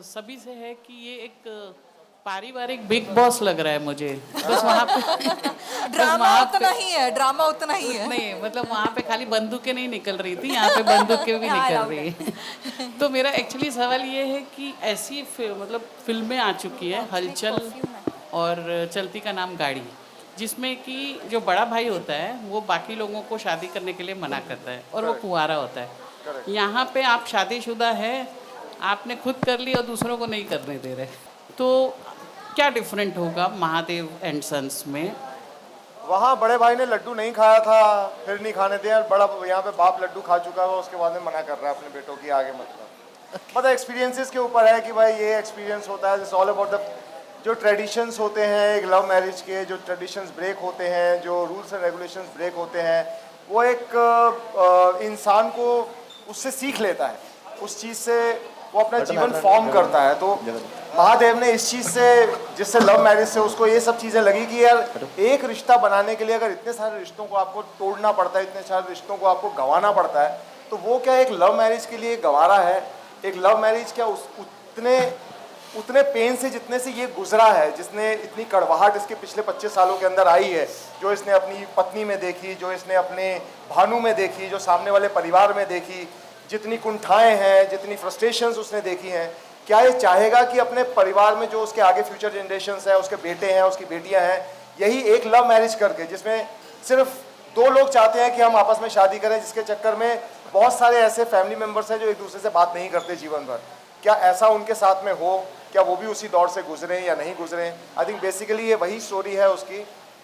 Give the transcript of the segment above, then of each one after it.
सभी से है कि ये एक पारिवारिक बिग बॉस लग रहा है मुझे। बस वहाँ पे ड्रामा उतना ही है, ड्रामा उतना ही है। नहीं, मतलब वहाँ पे खाली बंदूकें नहीं निकल रही थी, यहाँ पे बंदूकें भी यहाँ निकल allowed रही है। तो मेरा एक्चुअली सवाल ये है कि ऐसी मतलब फिल्में आ चुकी है, हलचल और चलती का नाम गाड़ी, जिसमें कि जो बड़ा भाई होता है वो बाकी लोगों को शादी करने के लिए मना करता है और वो कुंवारा होता है। यहाँ पे आप शादीशुदा है, आपने खुद कर ली और दूसरों को नहीं करने दे रहे, तो क्या डिफरेंट होगा महादेव एंड सन्स में? वहाँ बड़े भाई ने लड्डू नहीं खाया था, फिर नहीं खाने दिया। बड़ा यहाँ पे बाप लड्डू खा चुका है, उसके बाद में मना कर रहा है अपने बेटों की आगे। मतलब एक्सपीरियंसेस के ऊपर है कि भाई ये एक्सपीरियंस होता है। इट्स ऑल अबाउट द जो ट्रेडिशंस होते हैं एक लव मैरिज के, जो ट्रेडिशंस ब्रेक होते हैं, जो रूल्स एंड रेगुलेशंस ब्रेक होते हैं, वो एक इंसान को उससे सीख लेता है, उस चीज़ से वो अपना जीवन फॉर्म करता है। तो महादेव ने इस चीज़ से, जिससे लव मैरिज से उसको ये सब चीज़ें लगी कि यार एक रिश्ता बनाने के लिए अगर इतने सारे रिश्तों को आपको तोड़ना पड़ता है, इतने सारे रिश्तों को आपको गंवाना पड़ता है, तो वो क्या एक लव मैरिज के लिए गंवारा है? एक लव मैरिज क्या उतने पेन से जितने से ये गुजरा है, जिसने इतनी कड़वाहट इसके पिछले 25 सालों के अंदर आई है, जो इसने अपनी पत्नी में देखी, जो इसने अपने भानु में देखी, जो सामने वाले परिवार में देखी, जितनी कुंठाएं हैं, जितनी फ्रस्ट्रेशंस उसने देखी हैं, क्या ये चाहेगा कि अपने परिवार में जो उसके आगे फ्यूचर जनरेशन्स है, उसके बेटे हैं, उसकी बेटियां हैं, यही एक लव मैरिज करके, जिसमें सिर्फ दो लोग चाहते हैं कि हम आपस में शादी करें, जिसके चक्कर में बहुत सारे ऐसे फैमिली मेम्बर्स हैं जो एक दूसरे से बात नहीं करते जीवन भर, क्या ऐसा उनके साथ में हो? क्या वो भी उसी दौर से गुजरे या नहीं गुजरे? आई थिंक बेसिकली ये वही स्टोरी है उसकी,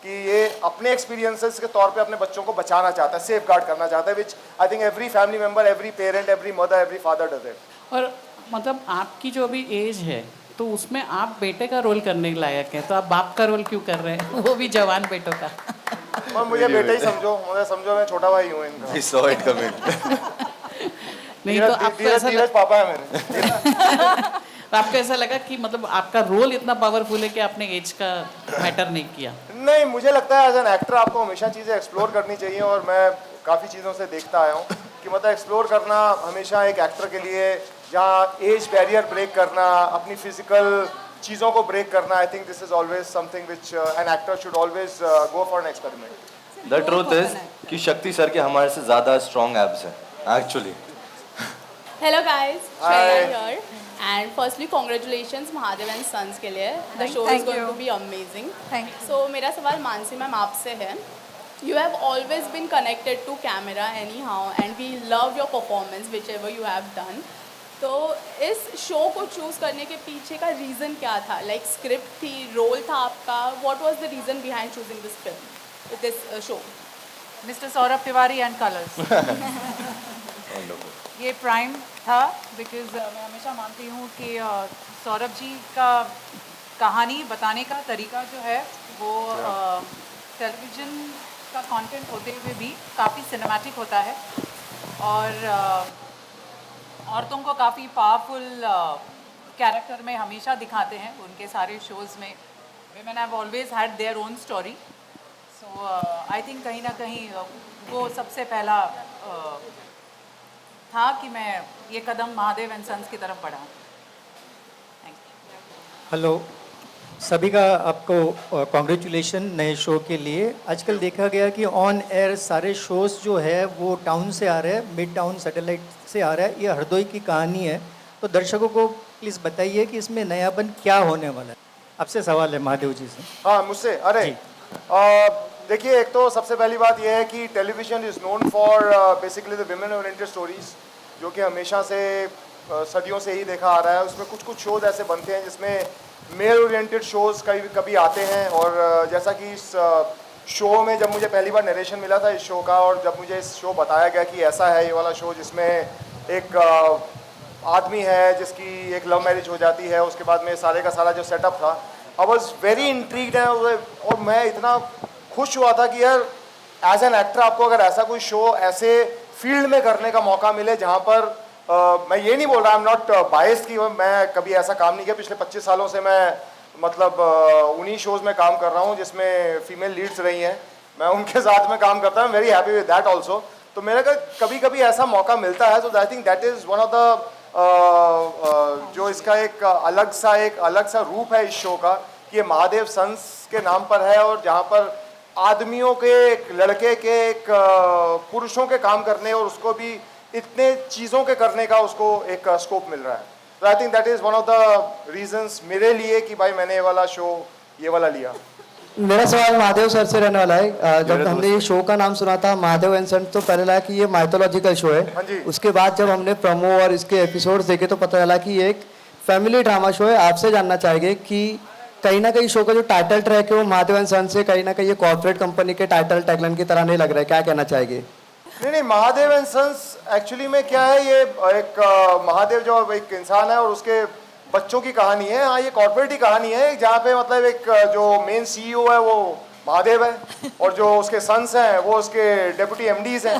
कि ये अपने एक्सपीरियंसेस के तौर पे अपने बच्चों को बचाना चाहता है, सेफ गार्ड करना चाहता है, which I think every family member, every parent, every mother, every father does it. और मतलब आपकी जो अभी एज है, तो उसमें आप बेटे का रोल करने के लायक है, तो आप बाप का रोल क्यों कर रहे हैं, वो भी जवान बेटों का? मुझे बेटा ही समझो, मुझे समझो, मैं छोटा भाई हूँ इनका। We saw it coming. नहीं तो आपको ऐसा पापा है मेरे। तो आपको ऐसा लगा कि मतलब आपका रोल इतना पावरफुल है कि आपने एज का मैटर नहीं किया? नहीं, मुझे लगता है एज एन एक्टर आपको हमेशा चीज़ें एक्सप्लोर करनी चाहिए, और मैं काफ़ी चीज़ों से देखता आया हूँ कि मतलब एक्सप्लोर करना हमेशा एक एक्टर के लिए, जहाँ एज बैरियर ब्रेक करना, अपनी फिजिकल चीज़ों को ब्रेक करना, I think this is always something which an actor should always go for an experiment. The truth is कि शक्ति सर के हमारे से ज़्यादा strong abs हैं actually. Hello guys, Hi. Shreya here. And firstly, congratulations Mahadev and Sons के लिए. The show is Thank going you. to be amazing. Thank you. So मेरा सवाल मानसी मैम आपसे है. You have always been connected to camera anyhow, and we love your performance whichever you have done. तो इस show को choose करने के पीछे का रीज़न क्या था? लाइक स्क्रिप्ट थी, रोल था आपका? What was the reason behind choosing this film, this show? Mister Saurabh Tiwari and colours. ये प्राइम था, बिकॉज मैं हमेशा मानती हूँ कि सौरभ जी का कहानी बताने का तरीका जो है वो टेलीविज़न का कंटेंट होते हुए भी काफ़ी सिनेमैटिक होता है, और औरतों को काफ़ी पावरफुल कैरेक्टर में हमेशा दिखाते हैं उनके सारे शोज़ में। women have always had their own story, so I think कहीं ना कहीं वो सबसे पहला था कि मैं ये कदम महादेव एंड सन्स की तरफ बढ़ाऊँ। हेलो सभी का, आपको कॉन्ग्रेचुलेशन नए शो के लिए। आजकल देखा गया कि ऑन एयर सारे शोज़ जो है वो टाउन से आ रहे हैं, मिड टाउन सैटेलाइट से आ रहा है। ये हरदोई की कहानी है, तो दर्शकों को प्लीज़ बताइए कि इसमें नयापन क्या होने वाला है। आपसे सवाल है महादेव जी से। हाँ, मुझसे। अरे देखिए, एक तो सबसे पहली बात यह है कि television is known for basically the women oriented stories, जो कि हमेशा से सदियों से ही देखा आ रहा है। उसमें कुछ शोज़ ऐसे बनते हैं जिसमें मेल ओरिएंटेड शोज़ कभी आते हैं, और जैसा कि इस शो में जब मुझे पहली बार नरेशन मिला था इस शो का, और जब मुझे इस शो बताया गया कि ऐसा है ये वाला शो जिसमें एक आदमी है जिसकी एक लव मैरिज हो जाती है, उसके बाद में सारे का सारा जो सेटअप था, आई वॉज वेरी इंट्रीग्ड है, और मैं इतना खुश हुआ था कि यार एज एन एक्टर आपको अगर ऐसा कोई शो ऐसे फील्ड में करने का मौका मिले, जहाँ पर मैं ये नहीं बोल रहा, आई एम नॉट बायस्ड कि मैं कभी ऐसा काम नहीं किया। पिछले 25 सालों से मैं मतलब उन्हीं शोज़ में काम कर रहा हूँ जिसमें फीमेल लीड्स रही हैं, मैं उनके साथ में काम करता हूँ। Very happy with that also. तो मेरे को कभी कभी ऐसा मौका मिलता है, तो I think that is one of the जो इसका एक अलग सा रूप है इस शो का कि ये महादेव सन्स के नाम पर है, और जहाँ पर आदमियों के, एक लड़के के, एक पुरुषों के काम करने और उसको भी इतने चीज़ों के करने का उसको एक स्कोप मिल रहा है। तो I think that is one of the reasons मेरे लिए कि भाई मैंने ये वाला लिया। मेरा सवाल महादेव सर से रहने वाला है। जब हमने ये शो का नाम सुना था महादेव एंड सन, तो पहले लगा कि ये माइथोलॉजिकल शो हाँ जी। है। उसके बाद जब हमने प्रोमो और इसके एपिसोड्स देखे तो पता चला कि ये एक फैमिली ड्रामा शो है। आपसे जानना चाहेंगे कि कहीं ना कहीं शो का जो टाइटल ट्रैक है वो महादेव एंड सन से कहीं ना कहीं ये कॉर्पोरेट कंपनी के टाइटल टैगलाइन की तरह नहीं लग रहा है, क्या कहना चाहेंगे? नहीं, महादेव एंड सन्स एक्चुअली में क्या है, ये एक महादेव जो एक इंसान है और उसके बच्चों की कहानी है। हाँ, ये कॉर्पोरेट ही कहानी है जहाँ पे मतलब एक जो मेन सीईओ है वो महादेव है और जो उसके सन्स हैं वो उसके डेप्यूटी एमडीज हैं।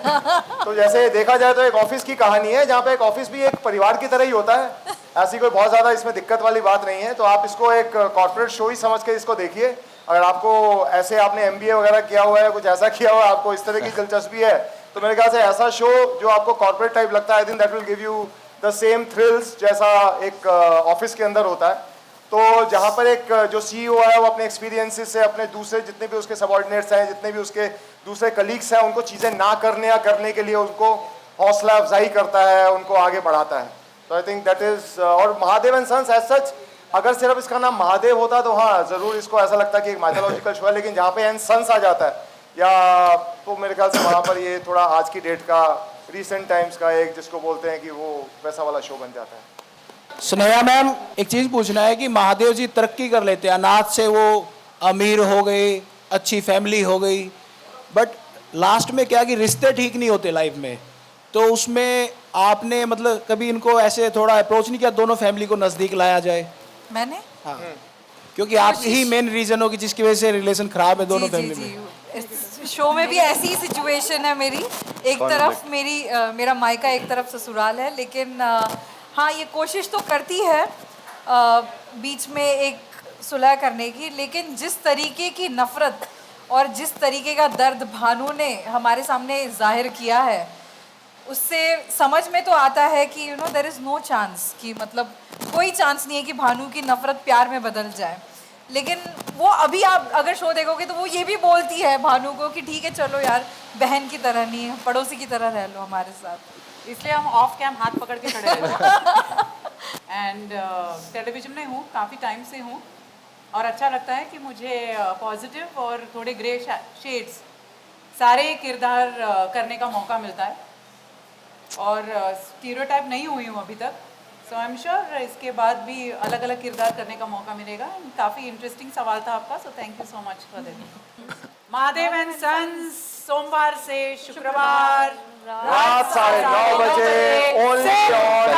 तो जैसे देखा जाए तो एक ऑफिस की कहानी है जहाँ पे एक ऑफिस भी एक परिवार की तरह ही होता है। ऐसी कोई बहुत ज़्यादा इसमें दिक्कत वाली बात नहीं है। तो आप इसको एक कॉर्पोरेट शो ही समझ के इसको देखिए। अगर आपको ऐसे आपने MBA वगैरह किया हुआ है, कुछ ऐसा किया हुआ है, आपको इस तरह की दिलचस्पी है, तो मेरे ख्याल से ऐसा शो जो आपको कॉर्पोरेट टाइप लगता है, I think that will give you the same thrills जैसा एक ऑफिस के अंदर होता है। तो जहाँ पर एक जो CEO है वो अपने एक्सपीरियंसेस से अपने दूसरे जितने भी उसके सबॉर्डिनेट्स हैं, जितने भी उसके दूसरे कलीग्स हैं, उनको चीज़ें ना करने या करने के लिए उनको हौसला अफजाई करता है, उनको आगे बढ़ाता है। तो आई थिंक दैट इज़, और Mahadev and sons as such, अगर सिर्फ इसका नाम महादेव होता तो हाँ ज़रूर इसको ऐसा लगता कि एक माइथोलॉजिकल शो है, लेकिन जहाँ पे एंड सन्स आ जाता है या तो मेरे ख्याल से वहाँ पर ये थोड़ा आज की डेट का, रीसेंट टाइम्स का एक जिसको बोलते हैं कि वो वैसा वाला शो बन जाता है। स्नेहा मैम, एक चीज़ पूछना है कि महादेव जी तरक्की कर लेते हैं, अनाथ से वो अमीर हो गए, अच्छी फैमिली हो गई, बट लास्ट में क्या कि रिश्ते ठीक नहीं होते लाइफ में। तो उसमें आपने मतलब कभी इनको ऐसे थोड़ा अप्रोच नहीं किया दोनों फैमिली को नज़दीक लाया जाए? मैंने हाँ, क्योंकि आप ही मेन रीज़न हो कि जिसकी वजह से रिलेशन खराब है दोनों फैमिली में। इस शो में भी ऐसी ही सिचुएशन है मेरी। एक तरफ मेरा मायका, एक तरफ ससुराल है, लेकिन हाँ ये कोशिश तो करती है बीच में एक सुलह करने की, लेकिन जिस तरीके की नफ़रत और जिस तरीके का दर्द भानु ने हमारे सामने जाहिर किया है, उससे समझ में तो आता है कि you know there is no chance, कि मतलब कोई चांस नहीं है कि भानु की नफ़रत प्यार में बदल जाए। लेकिन वो अभी आप अगर शो देखोगे तो वो ये भी बोलती है भानु को कि ठीक है चलो यार, बहन की तरह नहीं, पड़ोसी की तरह रह लो हमारे साथ। इसलिए हम ऑफ कैम हाथ पकड़ के खड़े हैं। एंड टेलीविजन में हूँ, काफ़ी टाइम से हूँ, और अच्छा लगता है कि मुझे पॉजिटिव और थोड़े ग्रे शेड्स सारे किरदार करने का मौका मिलता है, और स्टीरियोटाइप नहीं हुई हूँ अभी तक। सो आई एम श्योर इसके बाद भी अलग अलग किरदार करने का मौका मिलेगा। काफ़ी इंटरेस्टिंग सवाल था आपका, so thank you so much for that. Mahadev and sons सोमवार से शुक्रवार रात 9:30 बजे ओनली ऑन